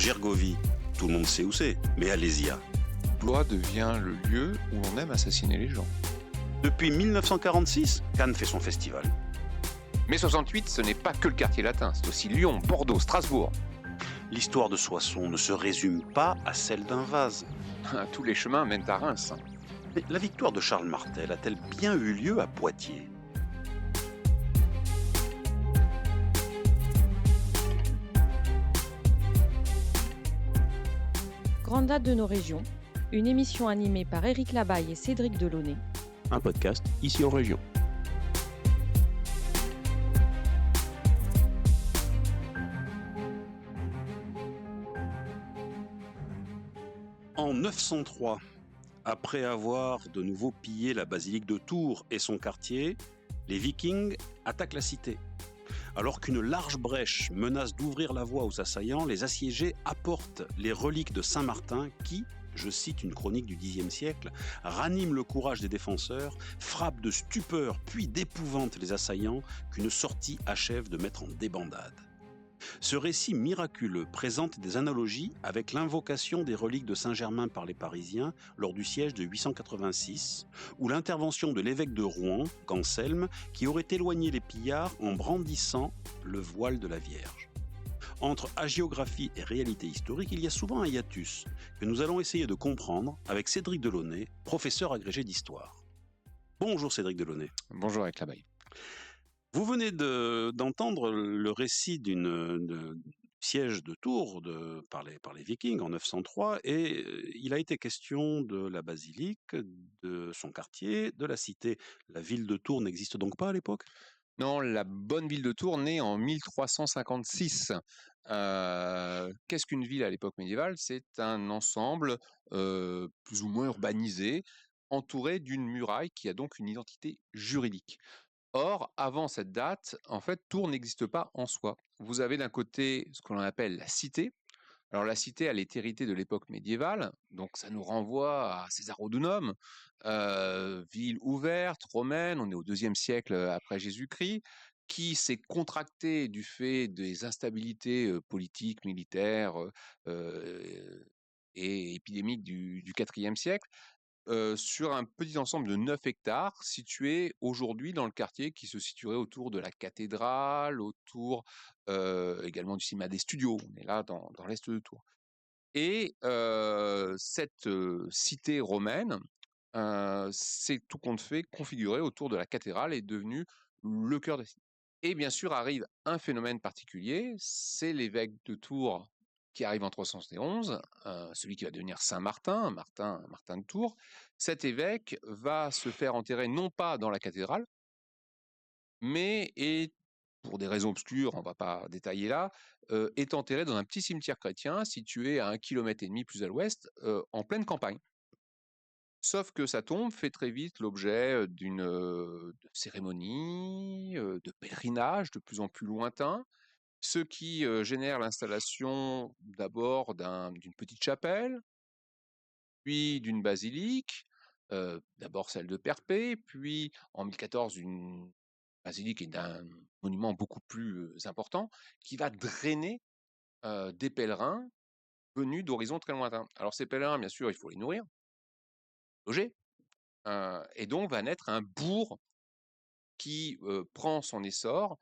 Gergovie, tout le monde sait où c'est, mais Alésia. Blois devient le lieu où l'on aime assassiner les gens. Depuis 1946, Cannes fait son festival. Mais 68, ce n'est pas que le quartier latin, c'est aussi Lyon, Bordeaux, Strasbourg. L'histoire de Soissons ne se résume pas à celle d'un vase. Tous les chemins mènent à Reims. Mais la victoire de Charles Martel a-t-elle bien eu lieu à Poitiers ? Grande date de nos régions, une émission animée par Éric Labaille et Cédric Delaunay. Un podcast ici en région. En 903, après avoir de nouveau pillé la basilique de Tours et son quartier, les Vikings attaquent la cité. Alors qu'une large brèche menace d'ouvrir la voie aux assaillants, les assiégés apportent les reliques de Saint-Martin qui, je cite une chronique du Xe siècle, raniment le courage des défenseurs, frappent de stupeur puis d'épouvante les assaillants qu'une sortie achève de mettre en débandade. Ce récit miraculeux présente des analogies avec l'invocation des reliques de Saint-Germain par les Parisiens lors du siège de 886, ou l'intervention de l'évêque de Rouen, Anselme, qui aurait éloigné les pillards en brandissant le voile de la Vierge. Entre hagiographie et réalité historique, il y a souvent un hiatus que nous allons essayer de comprendre avec Cédric Delaunay, professeur agrégé d'histoire. Bonjour Cédric Delaunay. Bonjour Éric Labaille. Vous venez d'entendre le récit du siège de Tours par les Vikings en 903 et il a été question de la basilique, de son quartier, de la cité. La ville de Tours n'existe donc pas à l'époque ? Non, la bonne ville de Tours naît en 1356. Qu'est-ce qu'une ville à l'époque médiévale ? C'est un ensemble plus ou moins urbanisé, entouré d'une muraille qui a donc une identité juridique. Or, avant cette date, en fait, Tours n'existe pas en soi. Vous avez d'un côté ce que l'on appelle la cité. Alors la cité, elle est héritée de l'époque médiévale, donc ça nous renvoie à Césarodunum, ville ouverte, romaine, on est au IIe siècle après Jésus-Christ, qui s'est contractée du fait des instabilités politiques, militaires et épidémiques du IVe siècle, sur un petit ensemble de 9 hectares situé aujourd'hui dans le quartier qui se situerait autour de la cathédrale, autour également du cinéma des studios. On est là dans l'est de Tours. Et cette cité romaine s'est tout compte fait configurée autour de la cathédrale et est devenue le cœur de la cité. Et bien sûr arrive un phénomène particulier, c'est l'évêque de Tours qui arrive en 371, celui qui va devenir Saint-Martin, Martin de Tours. Cet évêque va se faire enterrer non pas dans la cathédrale, mais pour des raisons obscures, on ne va pas détailler là, est enterré dans un petit cimetière chrétien situé à 1,5 km plus à l'ouest, en pleine campagne. Sauf que sa tombe fait très vite l'objet d'une cérémonie, de pèlerinage de plus en plus lointain, ce qui génère l'installation d'abord d'une petite chapelle, puis d'une basilique, d'abord celle de Perpé, puis en 1014 une basilique et d'un monument beaucoup plus important, qui va drainer des pèlerins venus d'horizons très lointains. Alors ces pèlerins, bien sûr, il faut les nourrir, loger, et donc va naître un bourg qui prend son essor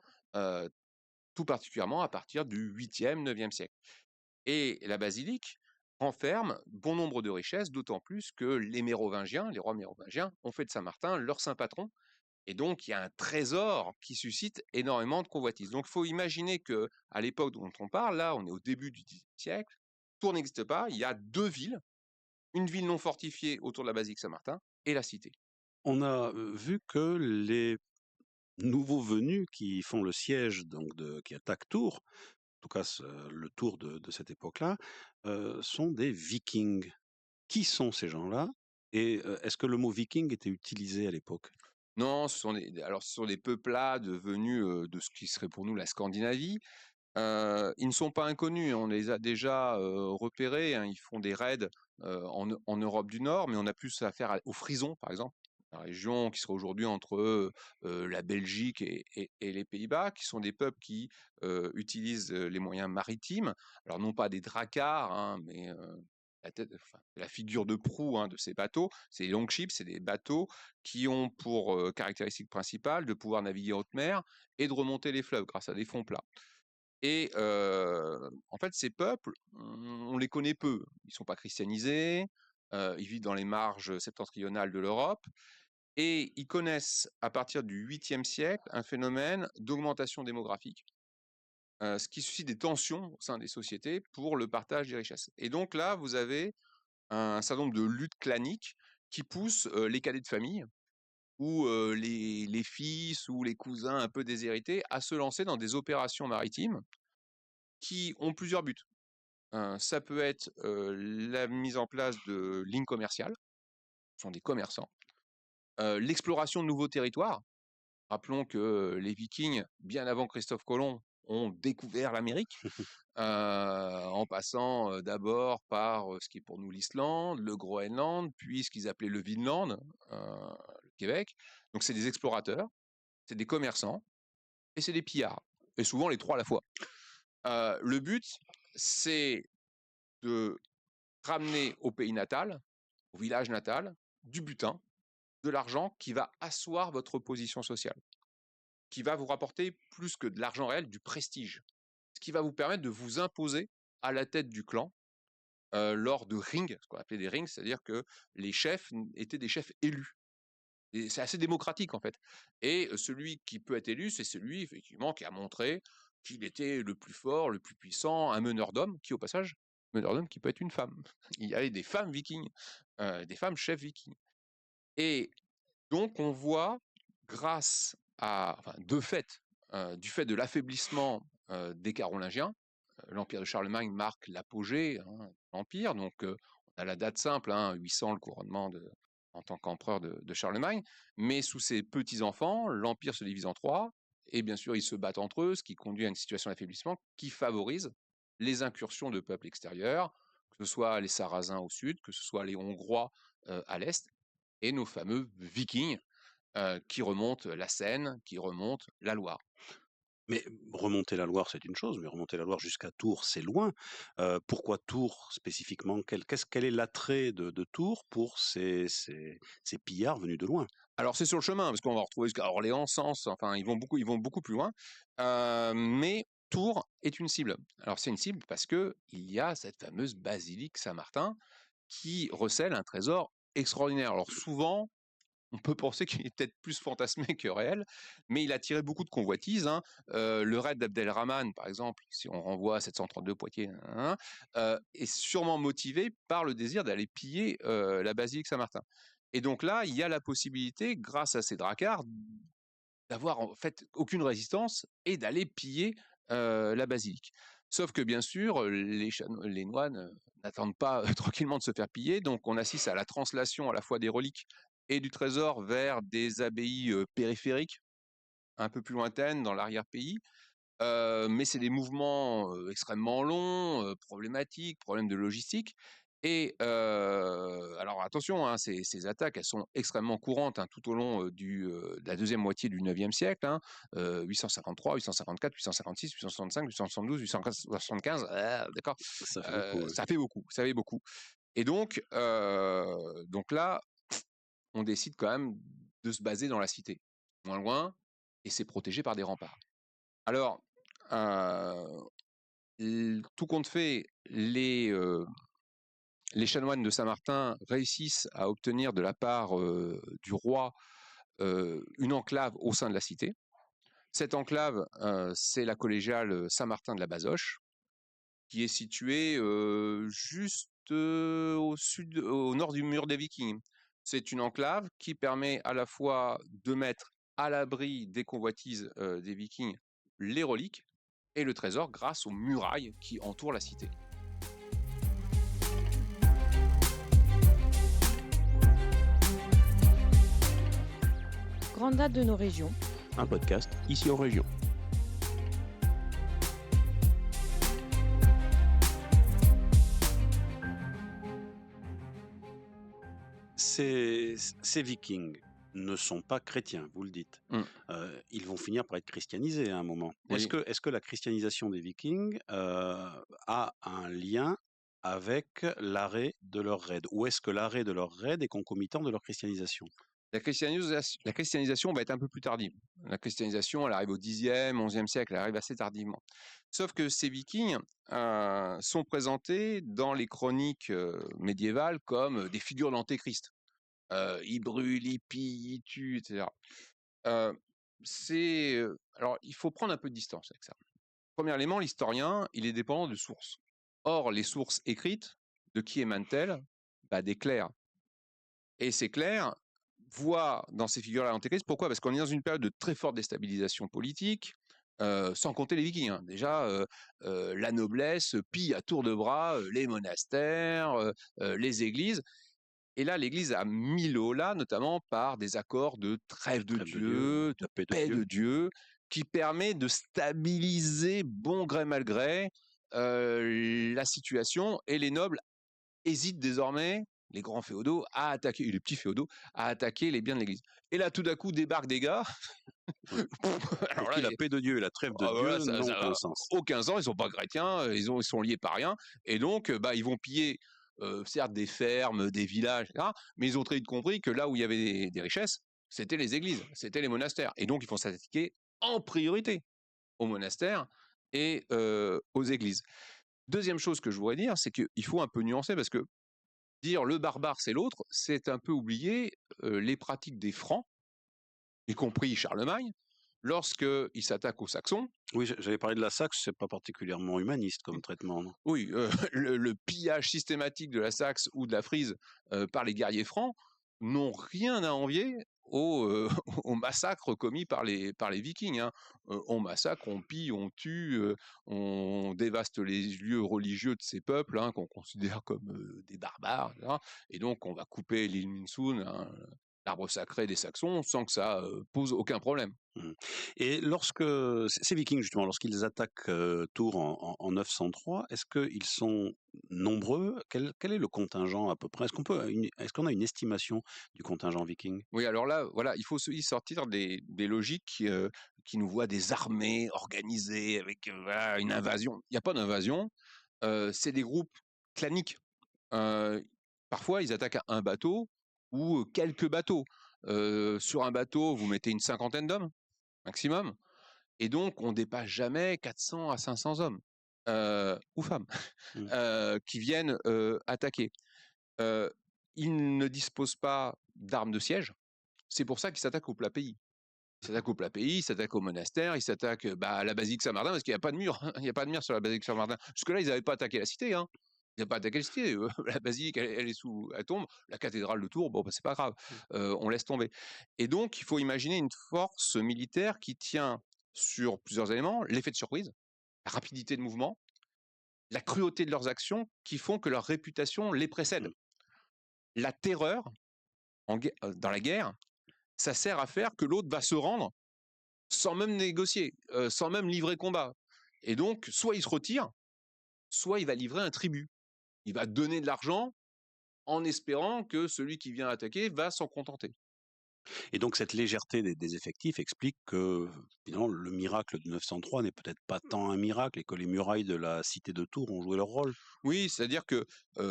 tout particulièrement à partir du 8e, 9e siècle. Et la basilique renferme bon nombre de richesses, d'autant plus que les Mérovingiens, les rois mérovingiens, ont fait de Saint-Martin leur saint patron. Et donc, il y a un trésor qui suscite énormément de convoitises. Donc, il faut imaginer qu'à l'époque dont on parle, là, on est au début du Xe siècle, Tours n'existe pas, il y a 2 villes, une ville non fortifiée autour de la basilique Saint-Martin et la cité. On a vu que les nouveaux venus qui font le siège, qui attaquent Tours, en tout cas le Tours de cette époque-là, sont des Vikings. Qui sont ces gens-là ? Et est-ce que le mot viking était utilisé à l'époque ? Non, ce sont des peuplades venus de ce qui serait pour nous la Scandinavie. Ils ne sont pas inconnus, on les a déjà repérés, hein, ils font des raids en Europe du Nord, mais on a plus affaire aux Frisons, par exemple, la région qui serait aujourd'hui entre la Belgique et les Pays-Bas, qui sont des peuples qui utilisent les moyens maritimes. Alors non pas des dracars, hein, mais la figure de proue, hein, de ces bateaux, c'est les longships, c'est des bateaux qui ont pour caractéristique principale de pouvoir naviguer en haute mer et de remonter les fleuves grâce à des fonds plats. Et en fait, ces peuples, on les connaît peu. Ils sont pas christianisés, ils vivent dans les marges septentrionales de l'Europe, et ils connaissent, à partir du 8e siècle, un phénomène d'augmentation démographique, ce qui suscite des tensions au sein des sociétés pour le partage des richesses. Et donc là, vous avez un certain nombre de luttes claniques qui poussent les cadets de famille ou les fils ou les cousins un peu déshérités à se lancer dans des opérations maritimes qui ont plusieurs buts. Ça peut être la mise en place de lignes commerciales, ce sont des commerçants, l'exploration de nouveaux territoires. Rappelons que les Vikings, bien avant Christophe Colomb, ont découvert l'Amérique, en passant d'abord par ce qui est pour nous l'Islande, le Groenland, puis ce qu'ils appelaient le Vinland, le Québec. Donc c'est des explorateurs, c'est des commerçants et c'est des pillards, et souvent les trois à la fois. Le but, c'est de ramener au pays natal, au village natal, du butin, de l'argent qui va asseoir votre position sociale, qui va vous rapporter plus que de l'argent réel, du prestige, ce qui va vous permettre de vous imposer à la tête du clan lors de rings, ce qu'on appelait des rings, c'est-à-dire que les chefs étaient des chefs élus. Et c'est assez démocratique en fait. Et celui qui peut être élu, c'est celui effectivement qui a montré qu'il était le plus fort, le plus puissant, un meneur d'hommes, qui au passage, meneur d'hommes qui peut être une femme. Il y avait des femmes vikings, des femmes chefs vikings. Et donc on voit, grâce à, enfin, du fait de l'affaiblissement des Carolingiens, l'empire de Charlemagne marque l'apogée de l'empire. Donc on a la date simple, 800, le couronnement en tant qu'empereur de Charlemagne, mais sous ses petits-enfants, l'empire se divise en trois, et bien sûr ils se battent entre eux, ce qui conduit à une situation d'affaiblissement qui favorise les incursions de peuples extérieurs, que ce soit les Sarrasins au sud, que ce soit les Hongrois à l'est, et nos fameux Vikings qui remontent la Seine, qui remontent la Loire. Mais remonter la Loire, c'est une chose, mais remonter la Loire jusqu'à Tours, c'est loin. Pourquoi Tours spécifiquement? Quel est l'attrait de Tours pour ces pillards venus de loin? Alors c'est sur le chemin, parce qu'on va retrouver jusqu'à Orléans, Sens, enfin ils vont beaucoup plus loin, mais Tours est une cible. Alors c'est une cible parce que il y a cette fameuse basilique Saint-Martin qui recèle un trésor extraordinaire. Alors souvent, on peut penser qu'il est peut-être plus fantasmé que réel, mais il a attiré beaucoup de convoitises. Le raid d'Abdelrahman, par exemple, si on renvoie à 732 Poitiers, est sûrement motivé par le désir d'aller piller la basilique Saint-Martin. Et donc là, il y a la possibilité, grâce à ces dracars, d'avoir en fait aucune résistance et d'aller piller la basilique. Sauf que bien sûr, les moines n'attendent pas tranquillement de se faire piller, donc on assiste à la translation à la fois des reliques et du trésor vers des abbayes périphériques, un peu plus lointaines, dans l'arrière-pays. Mais c'est des mouvements extrêmement longs, problématiques, problèmes de logistique. Et alors attention, ces attaques, elles sont extrêmement courantes tout au long de la deuxième moitié du 9e siècle, 853, 854, 856, 865, 872, 875, d'accord, Ça fait beaucoup, ouais. ça fait beaucoup. Et donc là, on décide quand même de se baser dans la cité, moins loin, et c'est protégé par des remparts. Alors, tout compte fait, les chanoines de Saint-Martin réussissent à obtenir de la part du roi une enclave au sein de la cité. Cette enclave, c'est la collégiale Saint-Martin de la Bazoche, qui est située juste au nord du mur des Vikings. C'est une enclave qui permet à la fois de mettre à l'abri des convoitises des Vikings les reliques et le trésor grâce aux murailles qui entourent la cité. Grande date de nos régions. Un podcast ici en région. Ces Vikings, ne sont pas chrétiens, vous le dites. Mmh. Ils vont finir par être christianisés à un moment. Oui. Est-ce que la christianisation des Vikings a un lien avec l'arrêt de leur raid? Ou est-ce que l'arrêt de leur raid est concomitant de leur christianisation? La christianisation va être un peu plus tardive. La christianisation, elle arrive au Xe, XIe siècle, elle arrive assez tardivement. Sauf que ces Vikings sont présentés dans les chroniques médiévales comme des figures d'Antéchrist. Ils brûlent, ils pillent, ils tuent, etc. Alors, il faut prendre un peu de distance avec ça. Premier élément, l'historien, il est dépendant de sources. Or, les sources écrites, de qui émanent-elles? Des clercs. Et ces clercs voient dans ces figures-là l'Antéchrist. Pourquoi? Parce qu'on est dans une période de très forte déstabilisation politique, sans compter les Vikings. Hein. Déjà, la noblesse pille à tour de bras les monastères, les églises. Et là, l'Église a mis le holà, notamment par des accords de trêve de Dieu, de paix de Dieu, qui permet de stabiliser, bon gré mal gré, la situation. Et les nobles hésitent désormais, les grands féodaux, à attaquer, et les petits féodaux, à attaquer les biens de l'Église. Et là, tout d'un coup, débarquent des gars. Alors là, la paix de Dieu et la trêve de Dieu n'ont aucun sens. Aucun sens, ils ne sont pas chrétiens, ils sont liés par rien. Et donc, ils vont piller, certes, des fermes, des villages, etc. Mais ils ont très vite compris que là où il y avait des richesses, c'était les églises, c'était les monastères. Et donc, ils vont s'attaquer en priorité aux monastères et aux églises. Deuxième chose que je voudrais dire, c'est qu'il faut un peu nuancer parce que dire le barbare c'est l'autre, c'est un peu oublier les pratiques des Francs, y compris Charlemagne, lorsqu'il s'attaque aux Saxons. Oui, j'avais parlé de la Saxe, c'est pas particulièrement humaniste comme traitement, non? Oui, le pillage systématique de la Saxe ou de la Frise par les guerriers francs n'ont rien à envier au massacre commis par les Vikings. Hein. On massacre, on pille, on tue, on dévaste les lieux religieux de ces peuples hein, qu'on considère comme des barbares. Etc. Et donc, on va couper l'île Minsoun, hein, l'arbre sacré des Saxons, sans que ça pose aucun problème. Et lorsque ces Vikings, justement, lorsqu'ils attaquent Tours en 903, est-ce qu'ils sont nombreux? Quel est le contingent à peu près? Est-ce qu'on a une estimation du contingent viking? Oui, alors là, voilà, il faut y sortir des logiques qui nous voient des armées organisées avec voilà, une invasion. Il n'y a pas d'invasion, c'est des groupes claniques. Parfois, ils attaquent à un bateau ou quelques bateaux. Sur un bateau, vous mettez une cinquantaine d'hommes maximum, et donc on dépasse jamais 400 à 500 hommes ou femmes qui viennent attaquer. Ils ne disposent pas d'armes de siège. C'est pour ça qu'ils s'attaquent au plat pays. Ils s'attaquent au plat pays, ils s'attaquent au monastère, ils s'attaquent à la basilique Saint-Martin parce qu'il n'y a pas de mur. Il n'y a pas de mur sur la basilique Saint-Martin. Jusque-là, ils n'avaient pas attaqué la cité. Hein. Ils n'avaient pas attaqué la cité. La basilique, elle tombe. La cathédrale de Tours, bon, c'est pas grave. On laisse tomber. Et donc, il faut imaginer une force militaire qui tient sur plusieurs éléments. L'effet de surprise, la rapidité de mouvement, la cruauté de leurs actions qui font que leur réputation les précède. La terreur dans la guerre, ça sert à faire que l'autre va se rendre sans même négocier, sans même livrer combat. Et donc, soit il se retire, soit il va livrer un tribut. Il va donner de l'argent en espérant que celui qui vient attaquer va s'en contenter. Et donc cette légèreté des effectifs explique que finalement le miracle de 903 n'est peut-être pas tant un miracle et que les murailles de la cité de Tours ont joué leur rôle. Oui, c'est-à-dire que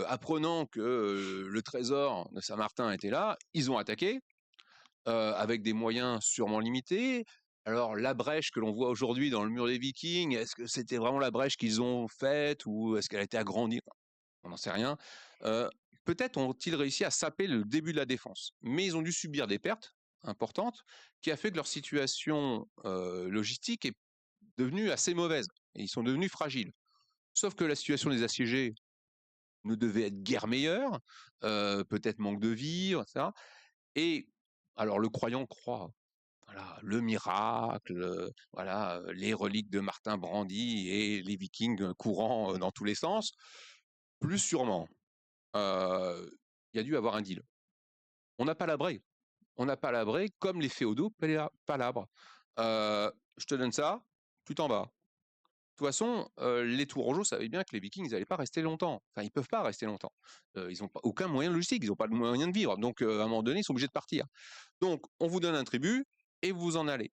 apprenant que le trésor de Saint-Martin était là, ils ont attaqué avec des moyens sûrement limités. Alors la brèche que l'on voit aujourd'hui dans le mur des Vikings, est-ce que c'était vraiment la brèche qu'ils ont faite ou est-ce qu'elle a été agrandie? On n'en sait rien. Peut-être ont-ils réussi à saper le début de la défense, mais ils ont dû subir des pertes importantes qui a fait que leur situation logistique est devenue assez mauvaise et ils sont devenus fragiles. Sauf que la situation des assiégés ne devait être guère meilleure, peut-être manque de vivres, etc. Et alors le croyant croit, voilà, le miracle, voilà, les reliques de Martin Brandi et les Vikings courant dans tous les sens. Plus sûrement, il y a dû avoir un deal. On n'a pas labré. On n'a pas labré comme les féodaux palabres. Je te donne ça, tu t'en vas. toute façon, les Tourangeaux savaient bien que les Vikings, ils n'allaient pas rester longtemps. Enfin, ils peuvent pas rester longtemps. Ils n'ont aucun moyen logistique, ils n'ont pas de moyen de vivre. Donc, à un moment donné, ils sont obligés de partir. Donc, on vous donne un tribut et vous en allez.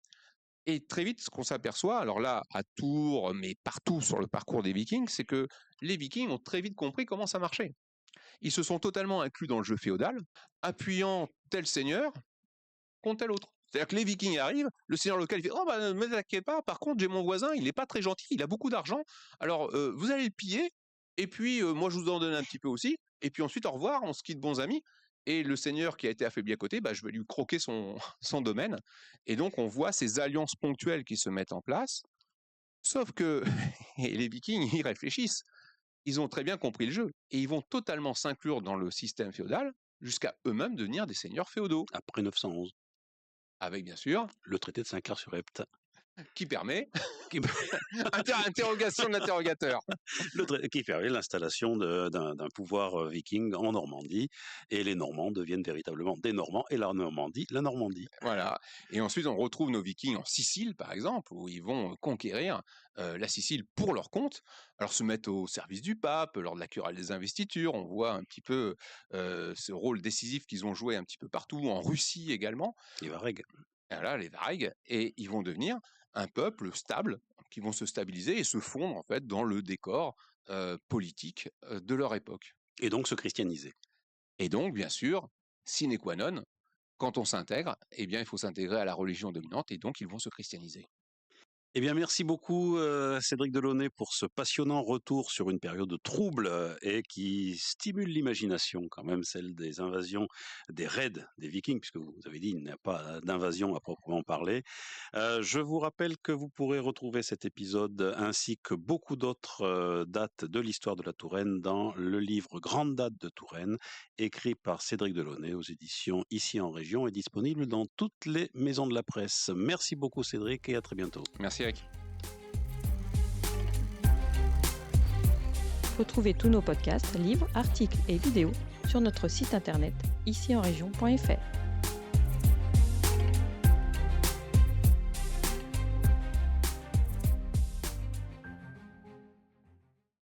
Et très vite, ce qu'on s'aperçoit, alors là, à Tours, mais partout sur le parcours des Vikings, c'est que les Vikings ont très vite compris comment ça marchait. Ils se sont totalement inclus dans le jeu féodal, appuyant tel seigneur contre tel autre. C'est-à-dire que les Vikings arrivent, le seigneur local il fait « Oh bah ne m'attaquez pas, par contre j'ai mon voisin, il n'est pas très gentil, il a beaucoup d'argent, alors vous allez le piller, et puis moi je vous en donne un petit peu aussi, et puis ensuite au revoir, on se quitte bons amis. » Et le seigneur qui a été affaibli à côté, bah, je vais lui croquer son domaine. Et donc on voit ces alliances ponctuelles qui se mettent en place, sauf que les Vikings, ils réfléchissent. Ils ont très bien compris le jeu, et ils vont totalement s'inclure dans le système féodal, jusqu'à eux-mêmes devenir des seigneurs féodaux. Après 911, Avec bien sûr, le traité de Saint-Clair-sur-Epte. qui permet Qui- interrogation de l'interrogateur. qui permet l'installation d'un pouvoir viking en Normandie, et les Normands deviennent véritablement des Normands, et la Normandie. Voilà. Et ensuite, on retrouve nos Vikings en Sicile, par exemple, où ils vont conquérir la Sicile pour leur compte, alors se mettre au service du pape lors de la querelle des investitures. On voit un petit peu ce rôle décisif qu'ils ont joué un petit peu partout, en Russie également. Les Varegs. Voilà, les Varegs, et ils vont devenir un peuple stable, qui vont se stabiliser et se fondre en fait dans le décor politique de leur époque. Et donc se christianiser. Et donc, bien sûr, sine qua non, quand on s'intègre, eh bien, il faut s'intégrer à la religion dominante, et donc ils vont se christianiser. Eh bien, merci beaucoup Cédric Delaunay pour ce passionnant retour sur une période trouble et qui stimule l'imagination quand même, celle des invasions, des raids des Vikings, puisque vous avez dit qu'il n'y a pas d'invasion à proprement parler. Je vous rappelle que vous pourrez retrouver cet épisode ainsi que beaucoup d'autres dates de l'histoire de la Touraine dans le livre Grandes dates de Touraine, écrit par Cédric Delaunay aux éditions Ici en Région, et disponible dans toutes les maisons de la presse. Merci beaucoup Cédric et à très bientôt. Merci Eric. Retrouvez tous nos podcasts, livres, articles et vidéos sur notre site internet icienregion.fr.